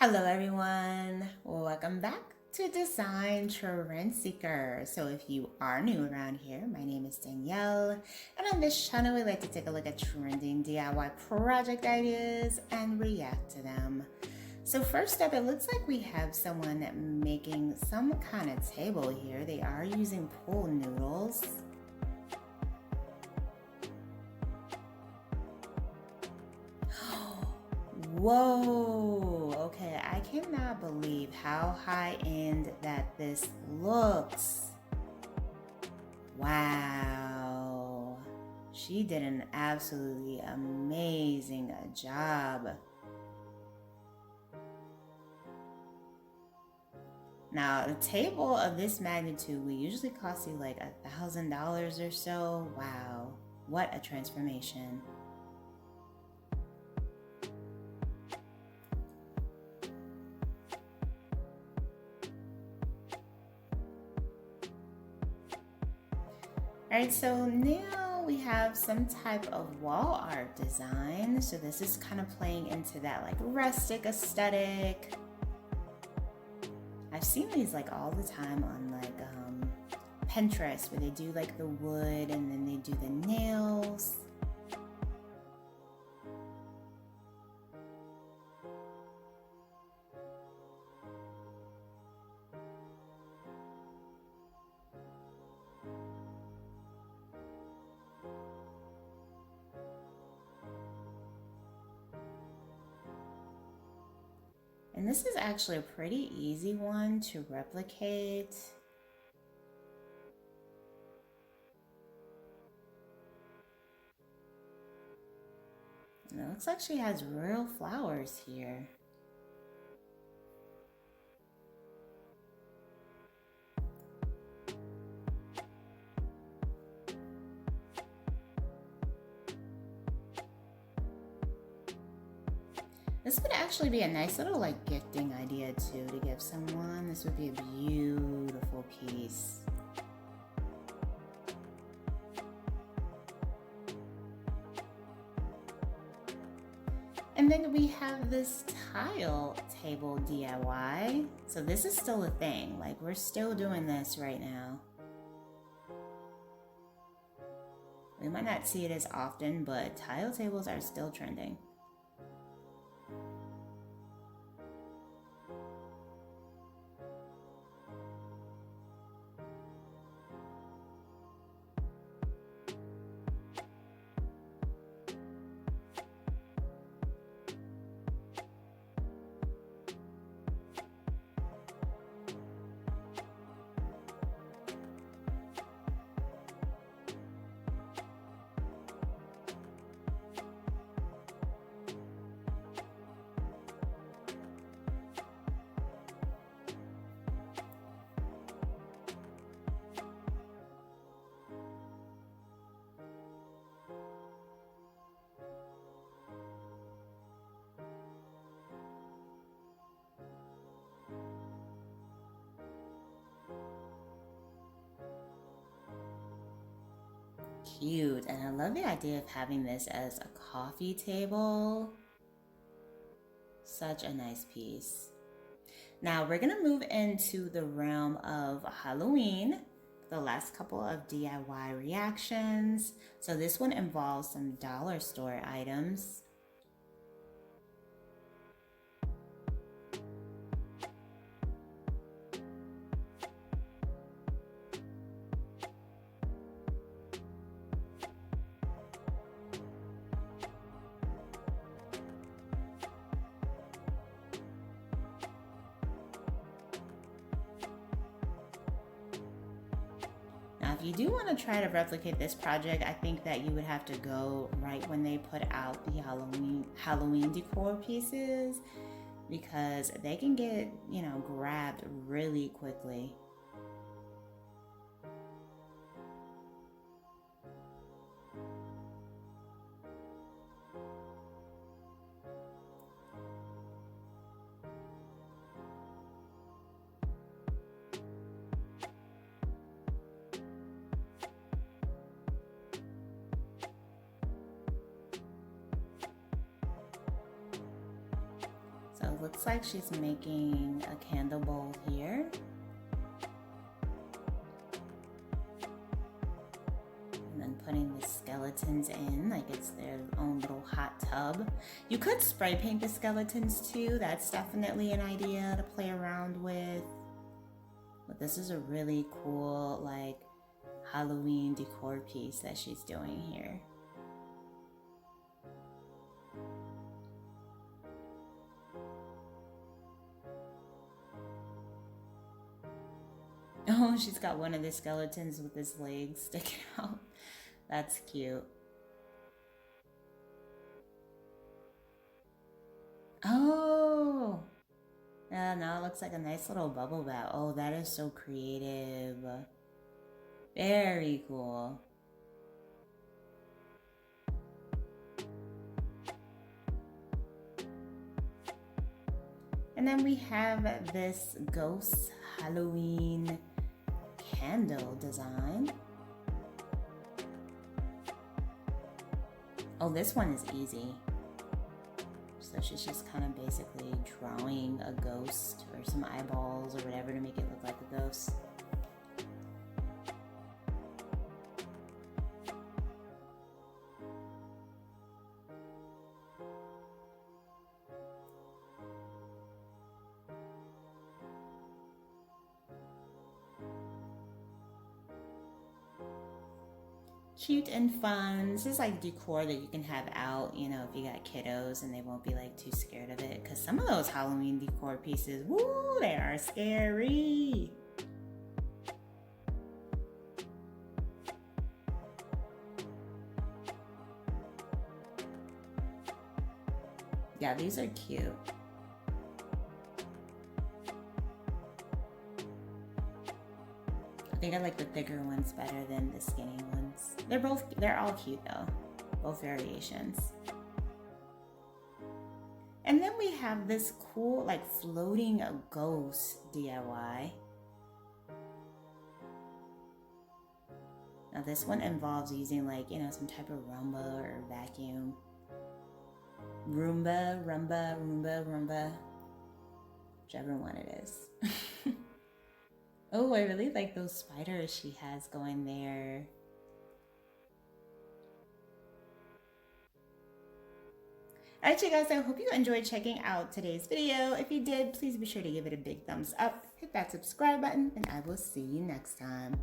Hello everyone, welcome back to Design Trend Seeker. So if you are new around here, my name is Danielle, and on this channel we like to take a look at trending DIY project ideas and react to them. So first up, it looks like we have someone making some kind of table here. They are using pool noodles. Whoa, okay, I cannot believe how high-end that this looks. Wow, she did an absolutely amazing job. Now, a table of this magnitude will usually cost you like $1,000 or so. Wow, what a transformation. All right, so now we have some type of wall art design. So this is kind of playing into that like rustic aesthetic. I've seen these like all the time on like Pinterest, where they do like the wood and then they do the nails. And this is actually a pretty easy one to replicate. And it looks like she has real flowers here. This would actually be a nice little like gifting idea too to give someone. This would be a beautiful piece. And then we have this tile table DIY. So this is still a thing. Like we're still doing this right now. We might not see it as often, but tile tables are still trending. Cute, and I love the idea of having this as a coffee table. Such a nice piece. Now we're gonna move into the realm of Halloween, the last couple of DIY reactions. So this one involves some dollar store items. Now, if you do want to try to replicate this project, I think that you would have to go right when they put out the Halloween decor pieces, because they can get, grabbed really quickly. So it looks like she's making a candle bowl here. And then putting the skeletons in like it's their own little hot tub. You could spray paint the skeletons too. That's definitely an idea to play around with. But this is a really cool like Halloween decor piece that she's doing here. Oh, she's got one of the skeletons with his legs sticking out. That's cute. Oh! Yeah, now it looks like a nice little bubble bath. Oh, that is so creative. Very cool. And then we have this ghost Halloween candle design. Oh, this one is easy. So she's just kind of basically drawing a ghost or some eyeballs or whatever to make it look like a ghost. Cute and fun. This is like decor that you can have out, you know, if you got kiddos and they won't be like too scared of it. Because some of those Halloween decor pieces, woo, they are scary. Yeah, these are cute. I think I like the thicker ones better than the skinny ones. They're all cute though, both variations. And then we have this cool like floating ghost DIY. Now this one involves using like, you know, some type of Roomba or vacuum. Roomba, whichever one it is. Oh, I really like those spiders she has going there. Alright, you guys, I hope you enjoyed checking out today's video. If you did, please be sure to give it a big thumbs up, hit that subscribe button, and I will see you next time.